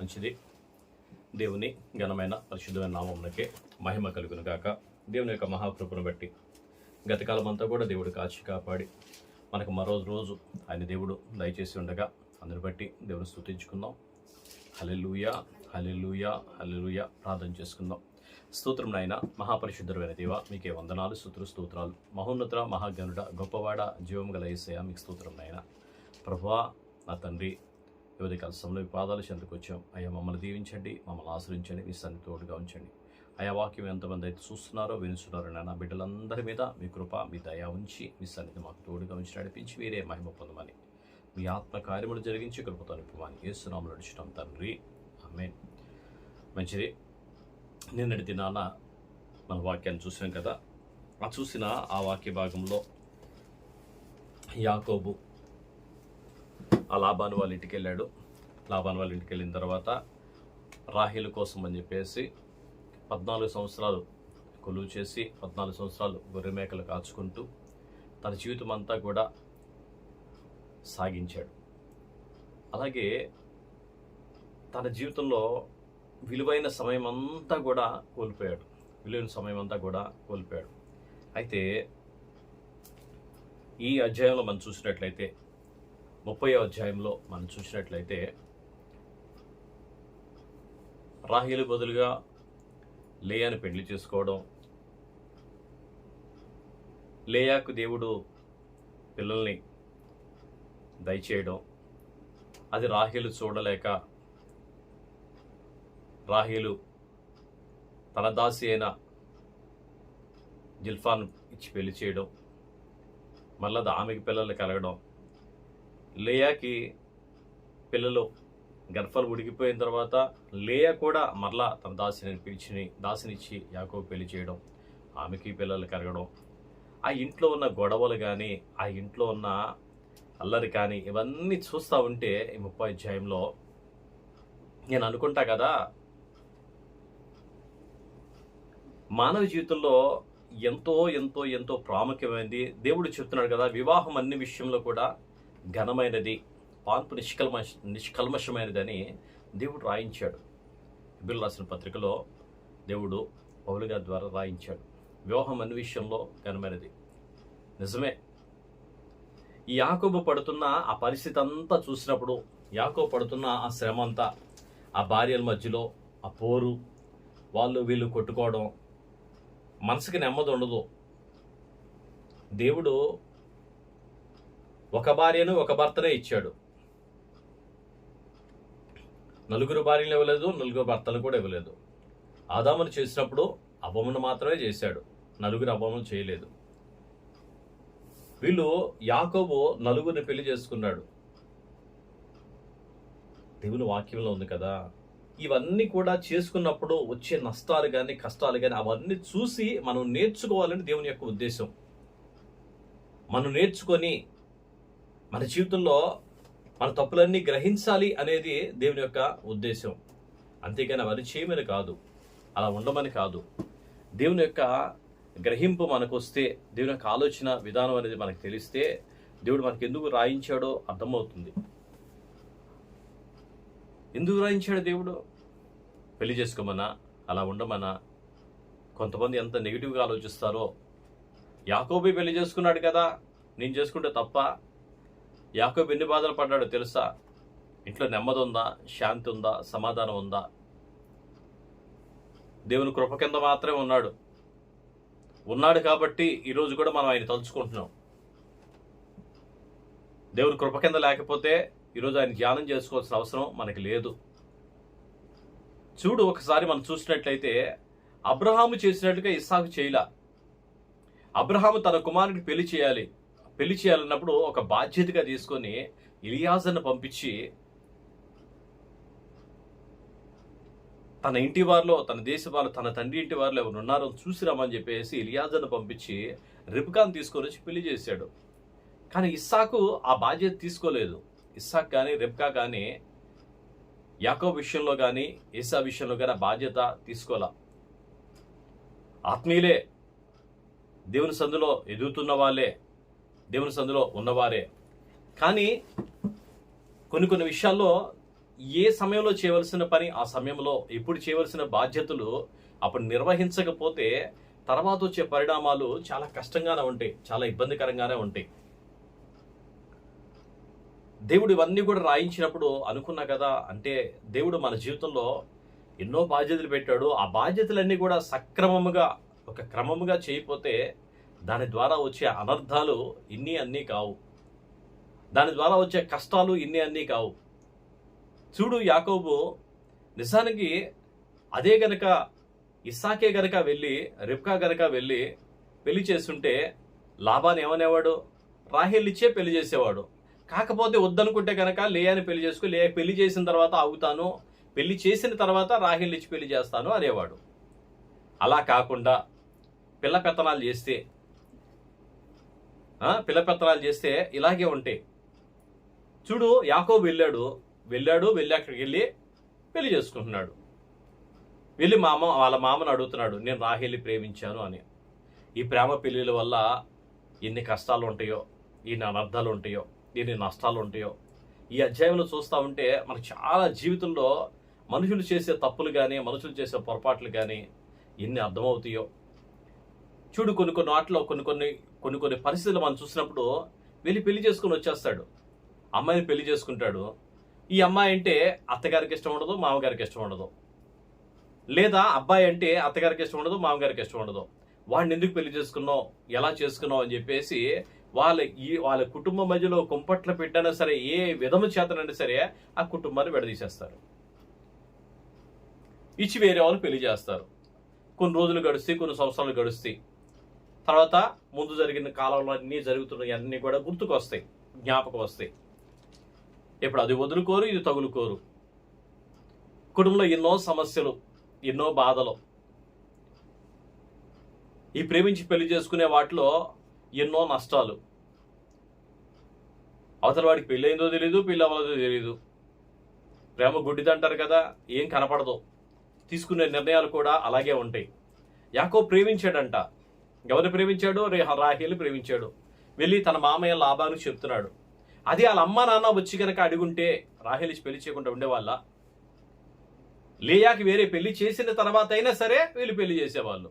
మంచిది. దేవుని ఘనమైన పరిశుద్ధమైన నామమునకే మహిమ కలుగును గాక. దేవుని యొక్క మహాకృపను బట్టి గతకాలం అంతా కూడా దేవుడు కాచి కాపాడి మనకు మరో రోజు ఆయన దేవుడు దయచేసి ఉండగా అందుని బట్టి దేవుని స్తుతించుకుందాం. హల్లెలూయా, హల్లెలూయా, హల్లెలూయా. ప్రార్థన చేసుకుందాం. స్తోత్రం నాయన, మహాపరిశుద్ధమైన దేవ, మీకే వందనాలు, స్తోత్రాలు. మహోన్నత మహాగణుడ, గొప్పవాడ, జీవం గల యేసయ్య, మీకు స్తోత్రం నాయన. ప్రభువా, నా తండ్రి, యువతి సమయంలో మీ పాదాల చెంతకు వచ్చాం. అయ్యా, మమ్మల్ని దీవించండి, మమ్మల్ని ఆశ్రయించండి, మీ సన్ని తోడుగా ఉంచండి. అయా, వాక్యం ఎంతమంది అయితే చూస్తున్నారో వినుస్తున్నారో నాయన, బిడ్డలందరి మీద మీ కృప, మీ దయ ఉంచి మీ సన్నిధి మాకు తోడుగా ఉంచి నడిపించి మీరే మహిమ పొందమని, మీ ఆత్మ కార్యములు జరిగించి కృపతో నింపమని యేసు నామములో అడుగుచున్నాం తండ్రి, ఆమేన్. మంచిది. నిన్నటి దినాన మన వాక్యాన్ని చూసాం కదా. చూసిన ఆ వాక్య భాగంలో యాకోబు ఆ లాబాను వాళ్ళ ఇంటికి వెళ్ళాడు. లాబాను వాళ్ళ ఇంటికి వెళ్ళిన తర్వాత రాహేలు కోసం అని చెప్పేసి 14 సంవత్సరాలు కొలువు చేసి 14 సంవత్సరాలు గొర్రె మేకలు కాచుకుంటూ తన జీవితం అంతా కూడా సాగించాడు. అలాగే తన జీవితంలో విలువైన సమయం అంతా కూడా కోల్పోయాడు. అయితే ఈ అధ్యాయంలో మనం చూసినట్లయితే 30వ అధ్యాయంలో మనం చూసినట్లయితే రాహేలు బదులుగా లేయాను పెళ్లి చేసుకోవడం, లేయాకు దేవుడు పిల్లల్ని దయచేయడం, అది రాహేలు చూడలేక రాహేలు తన దాసి అయిన జిల్ఫాను ఇచ్చి పెళ్లి చేయడం, మళ్ళా ఆమెకి పిల్లలు కలగడం, లేయాకి పిల్లలు గర్భాలు ఉడికిపోయిన తర్వాత లేయా కూడా మరలా తన దాసినిచ్చి యాకోబు పెళ్లి చేయడం, ఆమెకి పిల్లలు కలగడం, ఆ ఇంట్లో ఉన్న గొడవలు కానీ ఆ ఇంట్లో ఉన్న అల్లరి కానీ ఇవన్నీ చూస్తూ ఉంటే ఈ 30వ అధ్యాయంలో నేను అనుకుంటా కదా, మానవ జీవితంలో ఎంతో ఎంతో ఎంతో ప్రాముఖ్యమైనది. దేవుడు చెప్తున్నాడు కదా, వివాహం అన్ని విషయంలో కూడా ఘనమైనది, పాన్పు నిష్కల్మషమైనదని దేవుడు రాయించాడు. హెబ్రీయులకు రాసిన పత్రికలో దేవుడు పౌలు గారి ద్వారా రాయించాడు. వివాహం అన్ని విషయంలో ఘనమైనది. నిజమే. ఈ యాకోబు పడుతున్న ఆ పరిస్థితి అంతా చూసినప్పుడు, యాకోబు పడుతున్న ఆ శ్రమ అంతా, ఆ భార్యల మధ్యలో ఆ పోరు, వాళ్ళు వీళ్ళు కొట్టుకోవడం, మనసుకి నెమ్మది ఉండదు. దేవుడు ఒక భార్యను ఒక భర్తనే ఇచ్చాడు. 4 భార్యలు ఇవ్వలేదు, 4 భర్తలు కూడా ఇవ్వలేదు. ఆదామును చేసినప్పుడు అవ్వమును మాత్రమే చేశాడు, 4 అవ్వములు చేయలేదు. వీళ్ళు యాకోబు 4 పెళ్లి చేసుకున్నాడు. దేవుని వాక్యంలో ఉంది కదా, ఇవన్నీ కూడా చేసుకున్నప్పుడు వచ్చే నష్టాలు కానీ కష్టాలు కానీ అవన్నీ చూసి మనం నేర్చుకోవాలని దేవుని యొక్క ఉద్దేశం. మనం నేర్చుకొని మన జీవితంలో మన తప్పులన్నీ గ్రహించాలి అనేది దేవుని యొక్క ఉద్దేశం. అంతేగాని అవన్నీ చేయమని కాదు, అలా ఉండమని కాదు. దేవుని యొక్క గ్రహింపు మనకు వస్తే, దేవుని యొక్క ఆలోచన విధానం అనేది మనకు తెలిస్తే, దేవుడు మనకు ఎందుకు రాయించాడో అర్థమవుతుంది. ఎందుకు రాయించాడు దేవుడు? పెళ్లి చేసుకోమన్నా, అలా ఉండమన్నా. కొంతమంది ఎంత నెగిటివ్గా ఆలోచిస్తారో, యాకోబు పెళ్లి చేసుకున్నాడు కదా, నేను చేసుకుంటే తప్ప? యాకోబు ఎన్ని బాధలు పడ్డాడో తెలుసా? ఇంట్లో నెమ్మది ఉందా, శాంతి ఉందా, సమాధానం ఉందా? దేవుని కృప కింద మాత్రమే ఉన్నాడు కాబట్టి ఈరోజు కూడా మనం ఆయన తలుచుకుంటున్నాం. దేవుని కృప కింద లేకపోతే ఈరోజు ఆయన ధ్యానం చేసుకోవాల్సిన అవసరం మనకి లేదు. చూడు, ఒకసారి మనం చూసినట్లయితే అబ్రహాము చేసినట్టుగా ఇస్సాకు చేయలా. అబ్రహాము తన కుమారుడికి పెళ్లి చేయాలన్నప్పుడు ఒక బాధ్యతగా తీసుకొని ఎలియాజర్ను పంపించి, తన ఇంటి వారిలో, తన దేశ వారు, తన తండ్రి ఇంటి వారిలో ఎవరు ఉన్నారో చూసిరామని చెప్పేసి ఎలియాజర్ను పంపించి రిబ్కాను తీసుకొని వచ్చి పెళ్లి చేశాడు. కానీ ఇస్సాకు ఆ బాధ్యత తీసుకోలేదు. ఇస్సాకు కానీ రిబ్కా కానీ యాకోబు విషయంలో కానీ ఏసా విషయంలో కానీ బాధ్యత తీసుకోలా. ఆత్మీయులే, దేవుని సందులో ఎదుగుతున్న వాళ్ళే, దేవుని సందులో ఉన్నవారే. కానీ కొన్ని విషయాల్లో ఏ సమయంలో చేయవలసిన పని ఆ సమయంలో ఎప్పుడు చేయవలసిన బాధ్యతలు అప్పుడు నిర్వహించకపోతే తర్వాత వచ్చే పరిణామాలు చాలా కష్టంగానే ఉంటాయి, చాలా ఇబ్బందికరంగానే ఉంటాయి. దేవుడు ఇవన్నీ కూడా రాయించినప్పుడు అనుకున్నా కదా, అంటే దేవుడు మన జీవితంలో ఎన్నో బాధ్యతలు పెట్టాడు. ఆ బాధ్యతలన్నీ కూడా సక్రమముగా ఒక క్రమముగా చేయకపోతే దాని ద్వారా వచ్చే అనర్థాలు ఇన్ని అన్నీ కావు, దాని ద్వారా వచ్చే కష్టాలు ఇన్ని అన్నీ కావు. చూడు, యాకోబు నిజానికి అదే గనక ఇస్సాకే గనక వెళ్ళి రిబ్కా గనక వెళ్ళి పెళ్లి చేస్తుంటే లాబాన్ ఏమనేవాడు? రాహేల్ ఇచ్చే పెళ్లి చేసేవాడు. కాకపోతే వద్దనుకుంటే గనక లేయాని పెళ్లి చేసుకో, లేయ పెళ్లి చేసిన తర్వాత ఆగుతాను, పెళ్లి చేసిన తర్వాత రాహేల్ ఇచ్చి పెళ్లి చేస్తాను అనేవాడు. అలా కాకుండా పిల్ల పెత్తనాలు చేస్తే ఇలాగే ఉంటాయి. చూడు, యాకోబు వెళ్ళి అక్కడికి వెళ్ళి పెళ్లి చేసుకుంటున్నాడు. వెళ్ళి వాళ్ళ మామను అడుగుతున్నాడు, నేను రాహేల్ని ప్రేమించాను అని. ఈ ప్రేమ పెళ్లిల వల్ల ఎన్ని కష్టాలు ఉంటాయో, ఎన్ని అనర్థాలు ఉంటాయో, ఎన్ని నష్టాలు ఉంటాయో ఈ అధ్యాయంలో చూస్తూ ఉంటే మనకు చాలా జీవితంలో మనుషులు చేసే తప్పులు కానీ, మనుషులు చేసే పొరపాట్లు కానీ ఎన్ని అర్థమవుతాయో. చూడు, కొన్ని వాటిలో కొన్ని పరిస్థితులు మనం చూసినప్పుడు వెళ్ళి పెళ్లి చేసుకుని వచ్చేస్తాడు, అమ్మాయిని పెళ్లి చేసుకుంటాడు. ఈ అమ్మాయి అంటే అత్తగారికి ఇష్టం ఉండదు, మామగారికి ఇష్టం ఉండదు. లేదా అబ్బాయి అంటే అత్తగారికి ఇష్టం ఉండదు, మామగారికి ఇష్టం ఉండదు. వాడిని ఎందుకు పెళ్లి చేసుకున్నావు, ఎలా చేసుకున్నావు అని చెప్పేసి వాళ్ళ కుటుంబం మధ్యలో కుంపట్లు పెట్టినా సరే, ఏ విధము చేతనైనా సరే ఆ కుటుంబాన్ని విడదీసేస్తారు, ఇచ్చి వేరే వాళ్ళు పెళ్లి చేస్తారు. కొన్ని రోజులు గడుస్తాయి, కొన్ని సంవత్సరాలు గడుస్తాయి. తర్వాత ముందు జరిగిన కాలంలో అన్నీ జరుగుతున్నాయి, అన్నీ కూడా గుర్తుకొస్తాయి, జ్ఞాపకం వస్తాయి. ఇప్పుడు అది వదులుకోరు, ఇది తగులుకోరు. కుటుంబంలో ఎన్నో సమస్యలు, ఎన్నో బాధలు. ఈ ప్రేమించి పెళ్లి చేసుకునే వాటిలో ఎన్నో నష్టాలు. అవతల వాడికి పెళ్ళి అయిందో తెలీదు, పెళ్ళి అవ్వలేదో తెలీదు. ప్రేమ గుడ్డిదంటారు కదా, ఏం కనపడదు. తీసుకునే నిర్ణయాలు కూడా అలాగే ఉంటాయి. యాకోబు ప్రేమించాడంట. ఎవరు ప్రేమించాడు? రాహేలు ప్రేమించాడు. వెళ్ళి తన మామయ్య లాబాను చెప్తున్నాడు. అది వాళ్ళ అమ్మ నాన్న వచ్చి కనుక అడుగుంటే రాహేలు పెళ్లి చేయకుండా ఉండేవాళ్ళ? లేయాకి వేరే పెళ్లి చేసిన తర్వాత అయినా సరే వీళ్ళు పెళ్లి చేసేవాళ్ళు.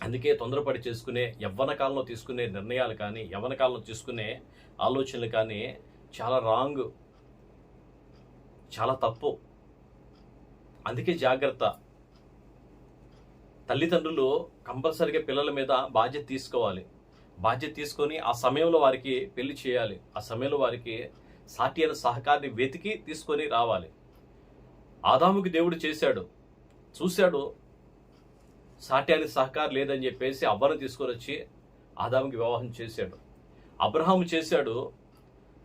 అందుకే తొందరపడి చేసుకునే యవ్వన కాలంలో తీసుకునే నిర్ణయాలు కానీ, యవ్వన కాలంలో తీసుకునే ఆలోచనలు కానీ చాలా రాంగ్, చాలా తప్పు. అందుకే జాగ్రత్త. తల్లిదండ్రులు కంపల్సరిగా పిల్లల మీద బాధ్యత తీసుకోవాలి. బాధ్యత తీసుకొని ఆ సమయంలో వారికి పెళ్లి చేయాలి. ఆ సమయంలో వారికి సాటి అయిన సహకారిని వెతికి తీసుకొని రావాలి. ఆదాముకి దేవుడు చూశాడు సాటి అని సహకారం లేదని చెప్పేసి అవ్వను తీసుకొని వచ్చి ఆదాముకి వివాహం చేశాడు. అబ్రహాము చేశాడు.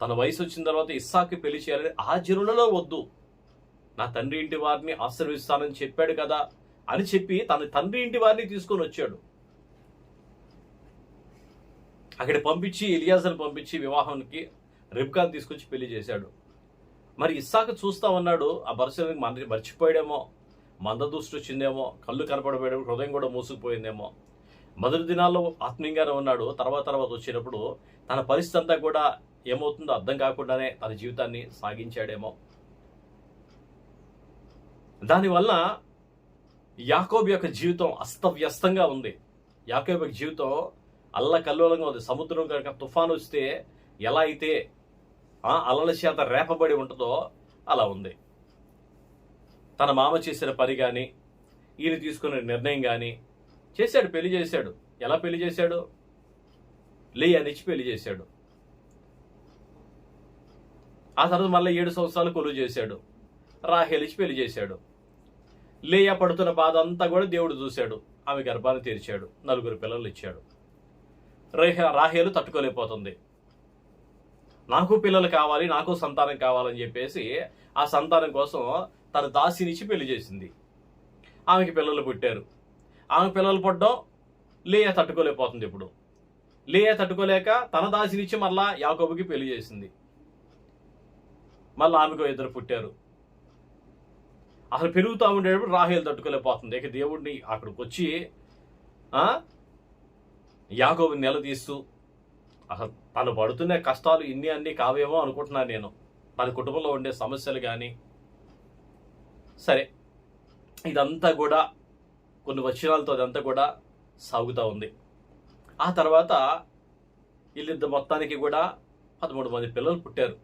తన వయసు వచ్చిన తర్వాత ఇస్సాకు పెళ్లి చేయాలని, ఆ జనులలో వద్దు, నా తండ్రి ఇంటి వారిని ఆశీర్వదిస్తానని చెప్పాడు కదా అని చెప్పి తన తండ్రి ఇంటి వారిని తీసుకొని వచ్చాడు. అక్కడ పంపించి ఎలియాజర్ని పంపించి వివాహానికి రిబ్కాను తీసుకొచ్చి పెళ్లి చేశాడు. మరి ఇస్సాకు చూస్తా ఉన్నాడు, ఆ పరిస్థితిని మర్చిపోయాడేమో, మందదృష్టి వచ్చిందేమో, కళ్ళు కనపడబోయాడు, హృదయం కూడా మూసుకుపోయిందేమో. మొదటి దినాల్లో ఆత్మీయంగానే ఉన్నాడు. తర్వాత వచ్చేటప్పుడు తన పరిస్థితి అంతా కూడా ఏమవుతుందో అర్థం కాకుండానే తన జీవితాన్ని సాగించాడేమో. దానివల్ల యాకోబు యొక్క జీవితం అస్తవ్యస్తంగా ఉంది. యాకోబు యొక్క జీవితం అల్లకల్లోలంగా ఉంది. సముద్రం కనుక తుఫాను వస్తే ఎలా అయితే అలల చేత రేపబడి ఉంటుందో అలా ఉంది. తన మామ చేసిన పని కానీ, ఈయన తీసుకునే నిర్ణయం కానీ చేశాడు, పెళ్లి చేశాడు. ఎలా పెళ్లి చేశాడు? లేయానిచ్చి పెళ్లి చేశాడు. ఆ తర్వాత మళ్ళీ 7 సంవత్సరాలు కొలువు చేశాడు. రాహేలిచ్చి పెళ్లి చేశాడు. లేయా పడుతున్న బాధ అంతా కూడా దేవుడు చూశాడు. ఆమె గర్భాన్ని తెరిచాడు, 4 పిల్లలు ఇచ్చాడు. రాహేలు తట్టుకోలేకపోతుంది. నాకు పిల్లలు కావాలి, నాకు సంతానం కావాలని చెప్పేసి ఆ సంతానం కోసం తన దాసినిచ్చి పెళ్లి చేసింది. ఆమెకి పిల్లలు పుట్టారు. ఆమె పిల్లలు పుట్టడం లేయా తట్టుకోలేకపోతుంది. ఇప్పుడు లేయా తట్టుకోలేక తన దాసినిచ్చి మళ్ళా యాకోబుకి పెళ్లి చేసింది. మళ్ళీ ఆమెకు 2 పుట్టారు. అసలు పెరుగుతూ ఉండేటప్పుడు రాహేలు తట్టుకోలేకపోతుంది. ఇక దేవుడిని అక్కడికి వచ్చి యాకోబుని నిలదీస్తూ అసలు తను పడుతున్న కష్టాలు అన్నీ కావేమో అనుకుంటున్నాను నేను. తన కుటుంబంలో ఉండే సమస్యలు కానీ. సరే, ఇదంతా కూడా కొన్ని వచనాలతో అదంతా కూడా సాగుతూ ఉంది. ఆ తర్వాత వీళ్ళిద్దరు మొత్తానికి కూడా 13 మంది పిల్లలు పుట్టారు.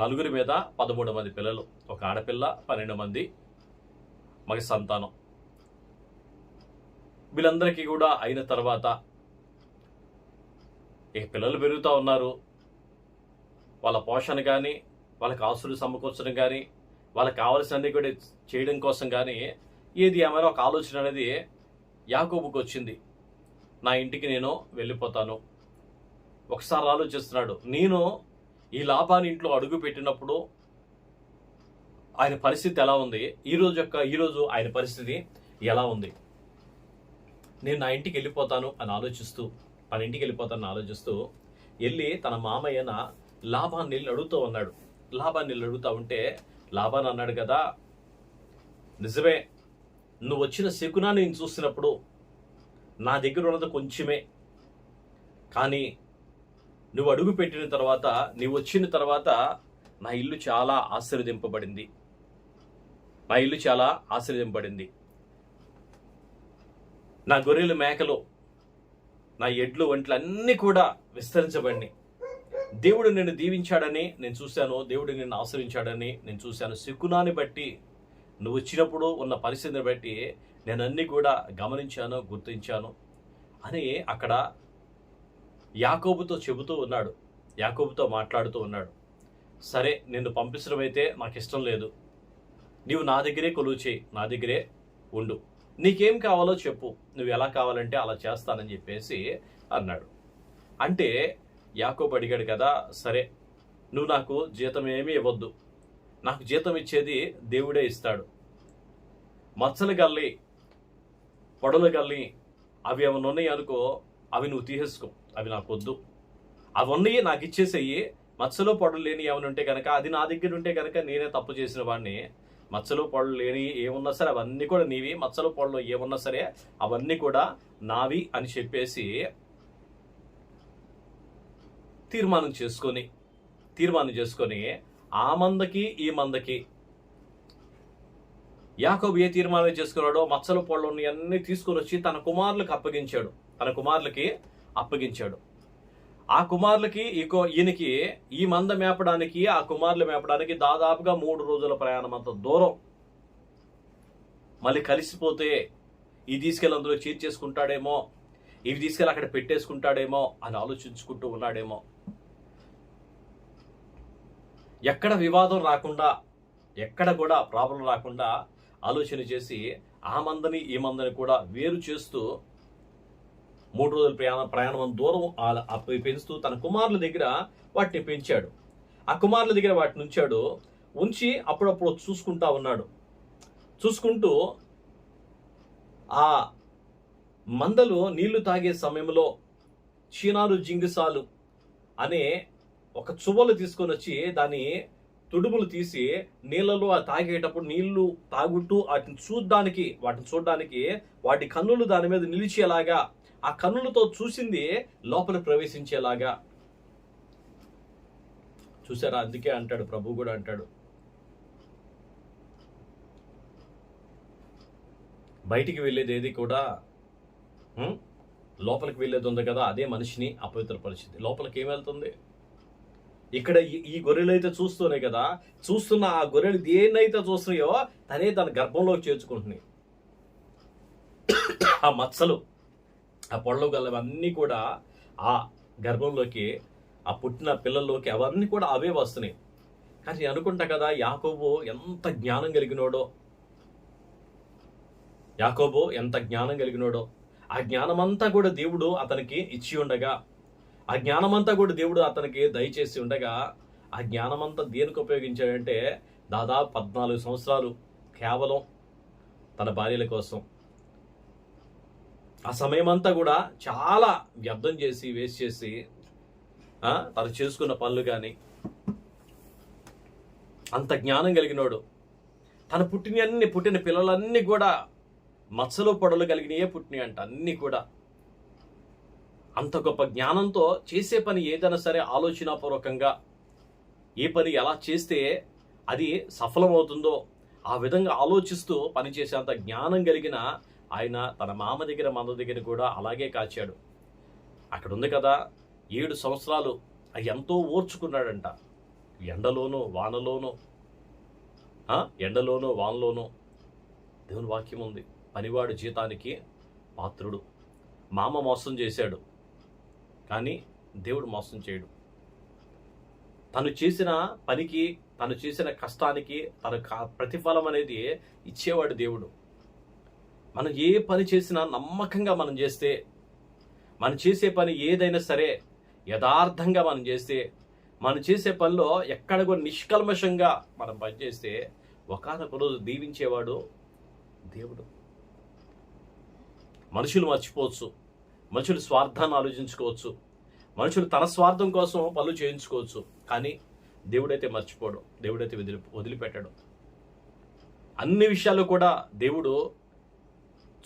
నలుగురి మీద 13 మంది పిల్లలు, ఒక ఆడపిల్ల, 12 మంది మగ సంతానం. వీళ్ళందరికీ కూడా అయిన తర్వాత ఇక పిల్లలు పెరుగుతూ ఉన్నారు. వాళ్ళ పోషణ కానీ, వాళ్ళకి ఆస్తులు సమకూర్చడం కానీ, వాళ్ళకి కావాల్సినవన్నీ కూడా చేయడం కోసం కానీ ఏది ఏమైనా ఒక ఆలోచన అనేది యాకోబుకు వచ్చింది. నా ఇంటికి నేను వెళ్ళిపోతాను. ఒకసారి ఆలోచిస్తున్నాడు, నేను ఈ లాభాన్ని ఇంట్లో అడుగు పెట్టినప్పుడు ఆయన పరిస్థితి ఎలా ఉంది, ఈరోజు ఆయన పరిస్థితి ఎలా ఉంది, నేను నా ఇంటికి వెళ్ళిపోతాను అని ఆలోచిస్తూ వెళ్ళి తన మామయ్యన లాభాన్ని వెళ్ళి అడుగుతూ ఉన్నాడు. లాభాన్ని వెళ్ళి అడుగుతూ ఉంటే లాభాన్ని అన్నాడు కదా, నిజమే, నువ్వు వచ్చిన శకునాన్ని నేను చూసినప్పుడు నా దగ్గర ఉన్నది కొంచెమే, కానీ నువ్వు అడుగు పెట్టిన తర్వాత, నువ్వు వచ్చిన తర్వాత నా ఇల్లు చాలా ఆశీర్వదింపబడింది. నా గొర్రెలు, మేకలు, నా ఎడ్లు వంటలు అన్నీ కూడా విస్తరించబడినాయి. దేవుడు నిన్ను దీవించాడని నేను చూశాను, దేవుడు నిన్ను ఆశ్రయించాడని నేను చూశాను. శకునాన్ని బట్టి, నువ్వు వచ్చినప్పుడు ఉన్న పరిస్థితిని బట్టి నేను అన్నీ కూడా గమనించాను, గుర్తించాను అని అక్కడ యాకోబుతో చెబుతూ ఉన్నాడు, యాకోబుతో మాట్లాడుతూ ఉన్నాడు. సరే, నిన్ను పంపించడం అయితే నాకు ఇష్టం లేదు, నీవు నా దగ్గరే కొలువు చేయి, నా దగ్గరే ఉండు, నీకేం కావాలో చెప్పు, నువ్వు ఎలా కావాలంటే అలా చేస్తానని చెప్పేసి అన్నాడు. అంటే యాకోబు అడిగాడు కదా, సరే నువ్వు నాకు జీతం ఏమీ ఇవ్వద్దు, నాకు జీతం ఇచ్చేది దేవుడే ఇస్తాడు. మచ్చలు గల్లి, పొడలు గల్లి అవి ఏమైనా ఉన్నాయి అనుకో, అవి నువ్వు తీసేసుకో, అవి నాకు వద్దు, అవన్నీ నాకు ఇచ్చేసేయి. మచ్చలు పొడలు లేని ఏమైనా ఉంటే కనుక, అది నా దగ్గర ఉంటే కనుక నేనే తప్పు చేసిన వాడిని. మచ్చలు పొడలు లేని ఏమున్నా సరే అవన్నీ కూడా నీవి, మచ్చలు పొడలు ఏమున్నా సరే అవన్నీ కూడా నావి అని చెప్పేసి తీర్మానం చేసుకొని ఆ మందకి ఈ మందకి యాకోబు ఏ తీర్మానం చేసుకున్నాడో మచ్చలు పొడలు అన్నీ తీసుకొని వచ్చి తన కుమారులకి అప్పగించాడు. ఆ కుమారులకి ఈయనకి ఈ మంద మేపడానికి, ఆ కుమారులు మేపడానికి దాదాపుగా 3 రోజుల ప్రయాణం అంత దూరం. మళ్ళీ కలిసిపోతే ఈ తీసుకెళ్ళి అందులో చేర్చేసుకుంటాడేమో, ఇవి తీసుకెళ్ళి అక్కడ పెట్టేసుకుంటాడేమో అని ఆలోచించుకుంటూ ఉన్నాడేమో. ఎక్కడ వివాదం రాకుండా, ఎక్కడ కూడా ప్రాబ్లం రాకుండా ఆలోచన చేసి ఆ మందని ఈ మందని కూడా వేరు చేస్తూ 3 రోజుల ప్రయాణం దూరం పెంచుతూ తన కుమారుల దగ్గర వాటిని పెంచాడు. ఆ కుమారుల దగ్గర వాటిని ఉంచి అప్పుడప్పుడు చూసుకుంటూ ఆ మందలు నీళ్లు తాగే సమయంలో చీనాలు జింగిసాలు అనే ఒక చువ్వలు తీసుకొని వచ్చి దాని తుడుములు తీసి నీళ్ళలో తాగేటప్పుడు నీళ్లు తాగుతూ వాటిని చూడడానికి వాటి కన్నులు దాని మీద నిలిచేలాగా, ఆ కన్నులతో చూసింది లోపల ప్రవేశించేలాగా చూసారా. అందుకే అంటాడు, ప్రభు కూడా అంటాడు, బయటికి వెళ్ళేది ఏది కూడా లోపలికి వెళ్ళేది ఉంది కదా, అదే మనిషిని అపవిత్రపరిచింది. లోపలికి ఏం వెళ్తుంది? ఇక్కడ ఈ గొర్రెలు అయితే చూస్తున్నాయి కదా, చూస్తున్న ఆ గొర్రెలు దేన్నైతే చూస్తున్నాయో తనే తన గర్భంలోకి చేర్చుకుంటున్నాయి. ఆ మచ్చలు, ఆ పొడలు గలవన్నీ కూడా ఆ గర్భంలోకి, ఆ పుట్టిన పిల్లల్లోకి అవన్నీ కూడా అవే వస్తున్నాయి. కానీ అనుకుంటా కదా, యాకోబు ఎంత జ్ఞానం కలిగినోడో, ఆ జ్ఞానమంతా కూడా దేవుడు అతనికి ఇచ్చి ఉండగా, ఆ జ్ఞానమంతా కూడా దేవుడు అతనికి దయచేసి ఉండగా, ఆ జ్ఞానమంతా దేనికి ఉపయోగించాడంటే దాదాపు 14 సంవత్సరాలు కేవలం తన భార్యల కోసం. ఆ సమయం అంతా కూడా చాలా వ్యర్థం చేసి, వేస్ట్ చేసి, తను చేసుకున్న పనులు కానీ. అంత జ్ఞానం కలిగినోడు. తన పుట్టిన పిల్లలన్నీ కూడా మచ్చలు పొడలు కలిగినయే పుట్టినాయి అంట, అన్నీ కూడా. అంత గొప్ప జ్ఞానంతో చేసే పని ఏదైనా సరే ఆలోచనాపూర్వకంగా ఏ పని ఎలా చేస్తే అది సఫలమవుతుందో ఆ విధంగా ఆలోచిస్తూ పనిచేసేంత జ్ఞానం కలిగిన ఆయన తన మామ దగ్గర మంద దగ్గర కూడా అలాగే కాచాడు. అక్కడ ఉంది కదా, 7 సంవత్సరాలు ఎంతో ఓర్చుకున్నాడంట. ఎండలోనూ వానలోనూ దేవుని వాక్యం ఉంది, పనివాడు జీతానికి పాత్రుడు. మామ మోసం చేశాడు, కానీ దేవుడు మోసం చేయడు. తను చేసిన పనికి, తను చేసిన కష్టానికి తన ప్రతిఫలం అనేది ఇచ్చేవాడు దేవుడు. మనం ఏ పని చేసినా నమ్మకంగా మనం చేస్తే, మనం చేసే పని ఏదైనా సరే యథార్థంగా మనం చేస్తే, మనం చేసే పనిలో ఎక్కడ కూడా నిష్కల్మషంగా మనం పనిచేస్తే ఒకానొక రోజు దీవించేవాడు దేవుడు. మనుషులు మర్చిపోవచ్చు, మనుషులు స్వార్థాన్ని ఆలోచించుకోవచ్చు, మనుషులు తన స్వార్థం కోసం పనులు చేయించుకోవచ్చు, కానీ దేవుడైతే మర్చిపోడు, దేవుడైతే వదిలిపెట్టాడు. అన్ని విషయాలు కూడా దేవుడు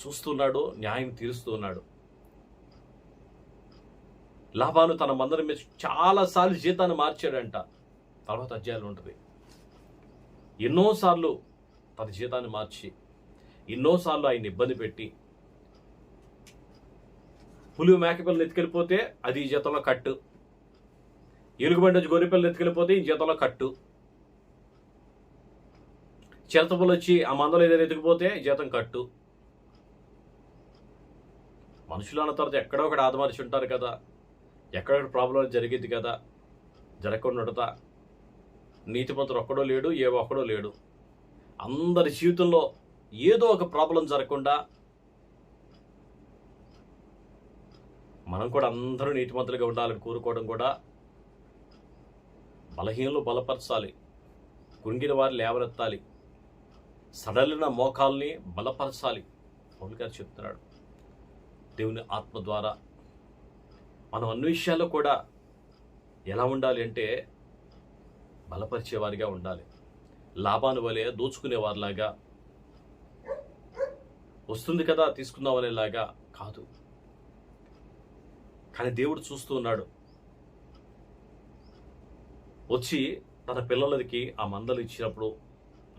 చూస్తున్నాడు, న్యాయం తీరుస్తున్నాడు. లాబాను తన మందరం మీద చాలాసార్లు జీతాన్ని మార్చాడంట. తర్వాత అధ్యాయాలు ఉంటుంది. ఎన్నోసార్లు తన జీతాన్ని మార్చి, ఎన్నోసార్లు ఆయన ఇబ్బంది పెట్టి, పులి మేకపిల్లలు ఎత్తుకెళ్ళిపోతే అది ఈ జీతంలో కట్టు, ఎలుగుబండి వచ్చి గొర్రెపిల్లలు ఎత్తుకెళ్ళిపోతే ఈ జీతంలో కట్టు, చిరతపులు వచ్చి ఆ మందలో ఏదైనా ఎత్తుకుపోతే జీతం కట్టు. మనుషులు అన్న తర్వాత ఎక్కడో ఒకటి ఆదమర్చి ఉంటారు కదా, ఎక్కడొకటి ప్రాబ్లం జరిగింది కదా, జరగకుండా నీతిమంతుడు ఒక్కడో లేడు, ఏ ఒక్కడో లేడు. అందరి జీవితంలో ఏదో ఒక ప్రాబ్లం జరగకుండా మనం కూడా అందరూ నీతిమంతులుగా ఉండాలని కోరుకోవడం కూడా, బలహీనలు బలపరచాలి, కృంగిన వారిని లేవనెత్తాలి, సడలిన మోకాల్ని బలపరచాలి. పౌలు గారు చెప్తున్నాడు. దేవుని ఆత్మ ద్వారా మనం అన్ని విషయాల్లో కూడా ఎలా ఉండాలి అంటే బలపరిచేవారిగా ఉండాలి. లాభాన్ని వలె దోచుకునేవారిలాగా, వస్తుంది కదా తీసుకుందాం అనేలాగా కాదు. కానీ దేవుడు చూస్తూ ఉన్నాడు. వచ్చి తన పిల్లలకి ఆ మందలు ఇచ్చినప్పుడు,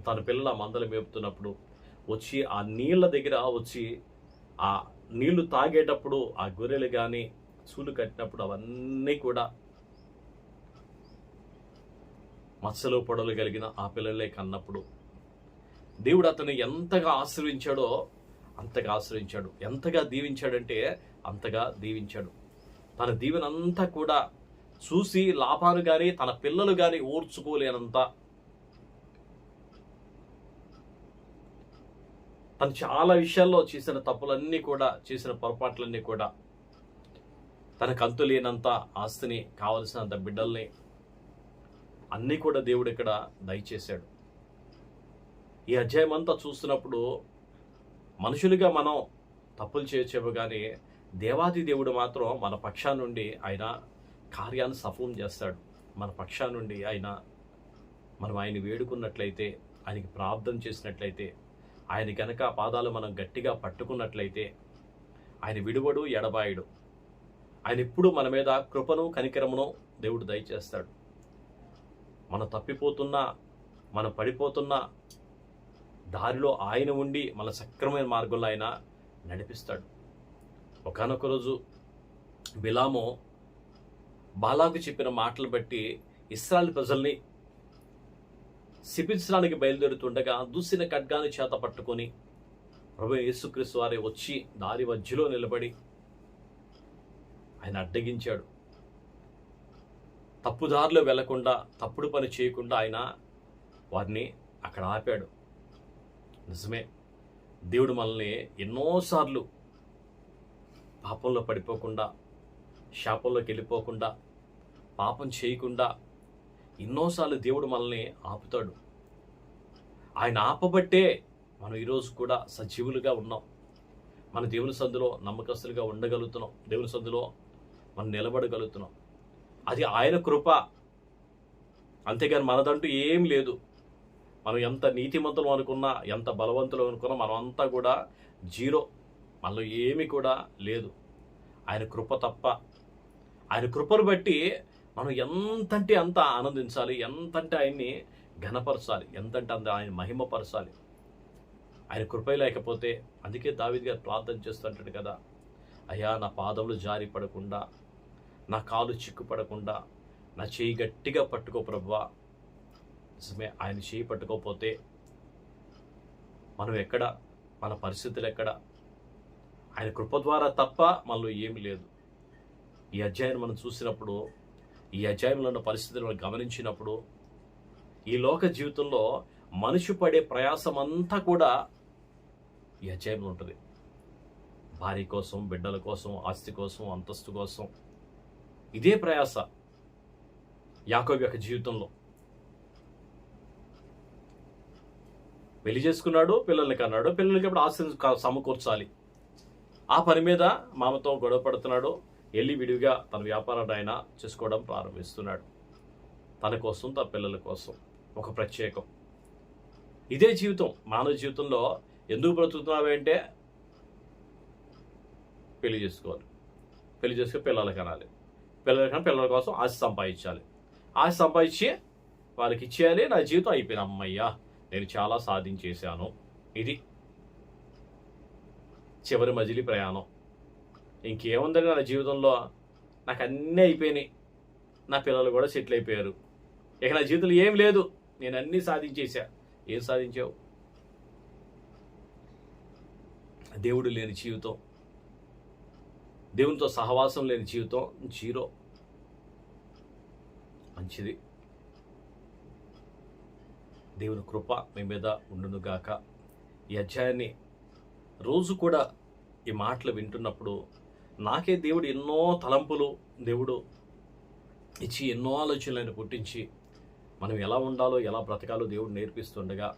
తన పిల్లలు ఆ మందలు మేపుతున్నప్పుడు వచ్చి ఆ నీళ్ళ దగ్గర వచ్చి ఆ నీళ్లు తాగేటప్పుడు ఆ గొర్రెలు కానీ చూలు కట్టినప్పుడు అవన్నీ కూడా మత్స్యలో పొడలు కలిగిన ఆ పిల్లలే కన్నప్పుడు దేవుడు అతన్ని ఎంతగా ఆశ్రయించాడో అంతగా ఆశ్రయించాడు. ఎంతగా దీవించాడంటే అంతగా దీవించాడు. తన దీవెనంతా కూడా చూసి లాభాలు కానీ తన పిల్లలు కానీ ఓర్చుకోలేనంత, తను చాలా విషయాల్లో చేసిన తప్పులన్నీ కూడా, చేసిన పొరపాట్లన్నీ కూడా, తనకు అంతు లేనంత ఆస్తిని, కావలసినంత బిడ్డల్ని అన్నీ కూడా దేవుడు ఇక్కడ దయచేశాడు. ఈ అధ్యాయం అంతా చూస్తున్నప్పుడు మనుషులుగా మనం తప్పులు చేయొచ్చేమో కానీ దేవాది దేవుడు మాత్రం మన పక్షాన నుండి ఆయన కార్యాన్ని సఫలం చేస్తాడు. మన పక్షాన నుండి మనం ఆయన వేడుకున్నట్లయితే, ఆయనకి ప్రార్థన చేసినట్లయితే, ఆయన గనక పాదాలు మనం గట్టిగా పట్టుకున్నట్లయితే ఆయన విడువడు, ఎడబాయుడు. ఆయన ఎప్పుడు మన మీద కృపను కనికరమును దేవుడు దయచేస్తాడు. మనం తప్పిపోతున్నా, మనం పడిపోతున్నా దారిలో ఆయన ఉండి మన సక్రమైన మార్గంలో ఆయన నడిపిస్తాడు. ఒకానొక రోజు బిలాము బాలాకు చెప్పిన మాటలు బట్టి ఇశ్రాయేలు ప్రజల్ని శపించడానికి బయలుదేరుతుండగా దూసిన ఖడ్గాన్ని చేత పట్టుకొని ప్రభువైన యేసుక్రీస్తు వారే వచ్చి దారి మధ్యలో నిలబడి ఆయన అడ్డగించాడు. తప్పుదారిలో వెళ్లకుండా, తప్పుడు పని చేయకుండా ఆయన వారిని అక్కడ ఆపాడు. నిజమే, దేవుడు మనల్ని ఎన్నోసార్లు పాపంలో పడిపోకుండా, శాపంలోకి వెళ్ళిపోకుండా, పాపం చేయకుండా ఎన్నోసార్లు దేవుడు మనల్ని ఆపుతాడు. ఆయన ఆపబట్టే మనం ఈరోజు కూడా సజీవులుగా ఉన్నాం. మన దేవుని సందులో నమ్మకస్తులుగా ఉండగలుగుతున్నాం. దేవుని సందులో మనం నిలబడగలుగుతున్నాం. అది ఆయన కృప, అంతేగాని మనదంటూ ఏం లేదు. మనం ఎంత నీతిమంతులు అనుకున్నా, ఎంత బలవంతులు అనుకున్నా, మనం అంతా కూడా జీరో. మనలో ఏమీ కూడా లేదు. ఆయన కృప తప్ప. ఆయన కృపను బట్టి మనం ఎంతంటే అంత ఆనందించాలి, ఎంతంటే ఆయన్ని ఘనపరచాలి, ఎంతంటే అంత ఆయన మహిమపరచాలి. ఆయన కృప లేకపోతే, అందుకే దావీదు గారు ప్రార్థన చేస్తుంటాడు కదా, అయ్యా నా పాదములు జారి పడకుండా, నా కాలు చిక్కుపడకుండా నా చేయి గట్టిగా పట్టుకో ప్రభువా. నిజమే, ఆయన చేయి పట్టుకోకపోతే మనం ఎక్కడ, మన పరిస్థితులు ఎక్కడ? ఆయన కృప ద్వారా తప్ప మనలో ఏమీ లేదు. ఈ అధ్యాయం మనం చూసినప్పుడు, ఈ అధ్యాయంలో ఉన్న పరిస్థితులను మనం గమనించినప్పుడు, ఈ లోక జీవితంలో మనిషి పడే ప్రయాసం అంతా కూడా ఈ అధ్యాయంలో ఉంటుంది. భార్య కోసం, బిడ్డల కోసం, ఆస్తి కోసం, అంతస్తు కోసం, ఇదే ప్రయాస యాకోబు యొక్క జీవితంలో. పెళ్లి చేసుకున్నాడు, పిల్లల్ని కన్నాడు, పిల్లలకి అప్పుడు ఆస్తిని సమకూర్చాలి. ఆ పని మీద మామతో గొడవ పడుతున్నాడు. వెళ్ళి విడివిగా తన వ్యాపారాన్ని ఆయన చేసుకోవడం ప్రారంభిస్తున్నాడు. తన కోసం, తన పిల్లల కోసం ఒక ప్రత్యేకం. ఇదే జీవితం. మానవ జీవితంలో ఎందుకు బ్రతుకుతున్నావంటే పెళ్లి చేసుకోవాలి, పెళ్లి చేసుకుని పిల్లలకి కనాలి, పిల్లల కోసం ఆస్తి సంపాదించాలి, ఆస్తి సంపాదించి వాళ్ళకి ఇచ్చేయాలి. నా జీవితం అయిపోయింది, అమ్మయ్యా నేను చాలా సాధించేశాను. ఇది చివరి మజిలీ ప్రయాణం. ఇంకేముందని నా జీవితంలో, నాకు అన్నీ అయిపోయినాయి, నా పిల్లలు కూడా సెటిల్ అయిపోయారు, ఇక నా జీవితంలో ఏం లేదు, నేను అన్నీ సాధించేశా. ఏం సాధించావు? దేవుడు లేని జీవితం, దేవునితో సహవాసం లేని జీవితం జీరో. మంచిది. దేవుని కృప మీ మీద ఉండునుగాక. ఈ అధ్యాయాన్ని రోజు కూడా ఈ మాటలు వింటున్నప్పుడు నాకే దేవుడు ఎన్నో తలంపులు దేవుడు ఇచ్చి, ఎన్నో ఆలోచనలను పుట్టించి, మనం ఎలా ఉండాలో, ఎలా బ్రతకాలో దేవుడు నేర్పిస్తుండగా,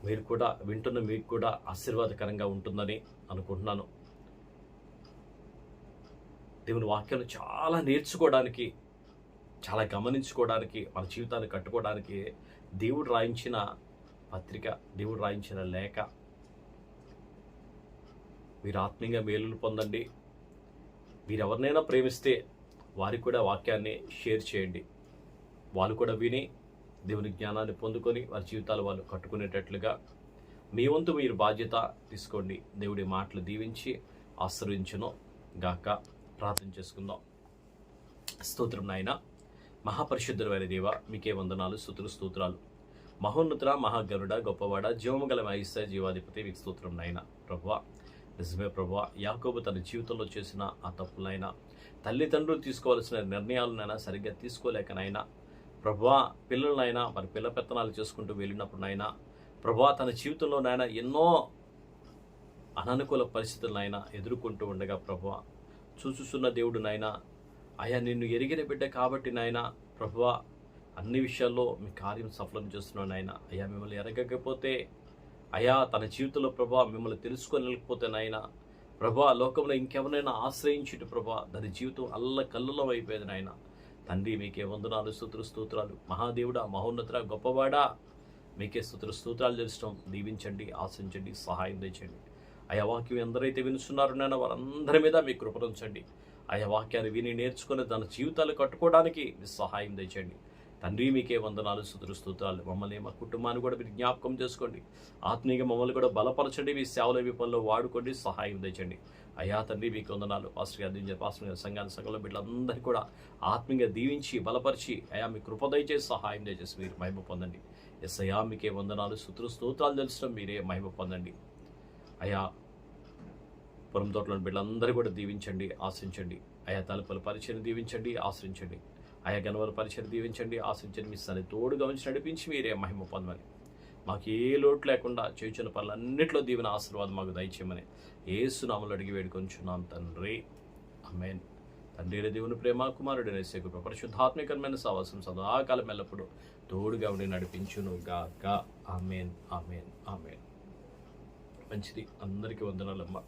మీరు కూడా వింటున్న మీకు కూడా ఆశీర్వాదకరంగా ఉంటుందని అనుకుంటున్నాను. దేవుని వాక్యాన్ని చాలా నేర్చుకోవడానికి, చాలా గమనించుకోవడానికి, మన జీవితాన్ని కట్టుకోవడానికి దేవుడు రాయించిన పత్రిక, దేవుడు రాయించిన లేఖ. మీరు ఆత్మీయంగా మేలులు పొందండి. మీరు ఎవరినైనా ప్రేమిస్తే వారికి కూడా వాక్యాన్ని షేర్ చేయండి. వాళ్ళు కూడా విని దేవుని జ్ఞానాన్ని పొందుకొని వారి జీవితాలు వాళ్ళు కట్టుకునేటట్లుగా మీ వంతు మీరు బాధ్యత తీసుకోండి. దేవుడి మాటలు దీవించి ఆశీర్వదించును గాక. ప్రార్థన చేసుకుందాం. స్తోత్రం నాయన, మహాపరిశుద్ధుడైన దేవ, మీకే వందనాలు, స్తుతులు, స్తోత్రాలు. మహోన్నతుడ, మహాగరుడ, గొప్పవాడ, జీవము గల మహిష జీవాధిపతి, మీకు స్తోత్రం నాయన. ప్రభువా, నిజమే ప్రభువా, యాకోబు తన జీవితంలో చేసిన ఆ తప్పులైనా, తల్లిదండ్రులు తీసుకోవాల్సిన నిర్ణయాలనైనా సరిగ్గా తీసుకోలేకనైనా, ప్రభువా పిల్లలనైనా మరి పిల్ల పెత్తనాలు చేసుకుంటూ వెళ్ళినప్పుడునైనా, ప్రభువా తన జీవితంలోనైనా ఎన్నో అననుకూల పరిస్థితులనైనా ఎదుర్కొంటూ ఉండగా, ప్రభువా చూచుచున్న దేవుడు నాయన, అయా నిన్ను ఎరిగిన బిడ్డ కాబట్టి నాయన, ప్రభువా అన్ని విషయాల్లో మీ కార్యం సఫలం చేస్తున్నాను నాయన. అయ్యా మిమ్మల్ని ఎరగకపోతే, అయా తన జీవితంలో ప్రభా మిమ్మల్ని తెలుసుకోలేకపోతే నాయన, ప్రభా లోకంలో ఇంకెవరైనా ఆశ్రయించుట ప్రభా దాని జీవితం అల్లకల్లోలం అయిపోయేది నాయన. తండ్రి మీకే వందనాలు, స్తుతులు, స్తోత్రాలు. మహాదేవుడా, మహోన్నతుడా, గొప్పవాడా, మీకే స్తుతులు, స్తోత్రాలు తెలుస్తాం. దీవించండి, ఆశించండి, సహాయం తెచ్చండి. ఆయా వాక్యం ఎందరైతే వినుస్తున్నారో నాయన వారందరి మీద మీ కృపణించండి. ఆయా వాక్యాన్ని విని నేర్చుకుని దాని జీవితాలు కట్టుకోవడానికి మీ సహాయం తెచ్చండి. తండ్రి మీకే వందనాలు, స్తుతులు, స్తోత్రాలు. మమ్మల్ని, మా కుటుంబాన్ని కూడా మీరు జ్ఞాపకం చేసుకోండి. ఆత్మీయంగా మమ్మల్ని కూడా బలపరచండి. మీ సేవల విపల్లో వాడుకోండి, సహాయం తెచ్చండి. అయ్యా తండ్రి మీకు వందనాలు. పాస్టర్ గారు దీవించారు, పాస్టర్ గారి సంఘాన్ని సకల బిడ్డలందరికీ కూడా ఆత్మీయంగా దీవించి బలపరిచి అయా మీ కృప దయచేసి సహాయం దయచేసి మీరు మహిమ పొందండి. ఎస్ అయ్యా మీకే వందనాలు, స్తుతులు, స్తోత్రాలు తెలుసడం మీరే మహిమ పొందండి. అయా పొలం తోటలోని బిడ్డలందరూ కూడా దీవించండి, ఆశించండి. అయా తలుపుల పరిచయం దీవించండి, ఆశ్రయించండి. ఆయా గణవర పరిచయం దీవించండి, ఆశించండి. మీ సన్ని తోడుగా ఉంచి నడిపించి మీరే మహిమ పొందమని, మాకు ఏ లోటు లేకుండా చేయుచున్న పనులన్నింటిలో దీవెన ఆశీర్వాదం మాకు దయచేయమని యేసు నామములో అడిగి వేడుకొంచున్నాం తండ్రి, ఆమేన్. తండ్రి దేవుని ప్రేమ, కుమారుడైన యేసు కృప, పరిశుద్ధాత్మకమైన సహవాసం సదాకాలం ఎల్లప్పుడూ తోడుగా ఉండి నడిపించును గాక. ఆమేన్, ఆమేన్, ఆమేన్. మంచిది. అందరికీ వందనాలమ్మా.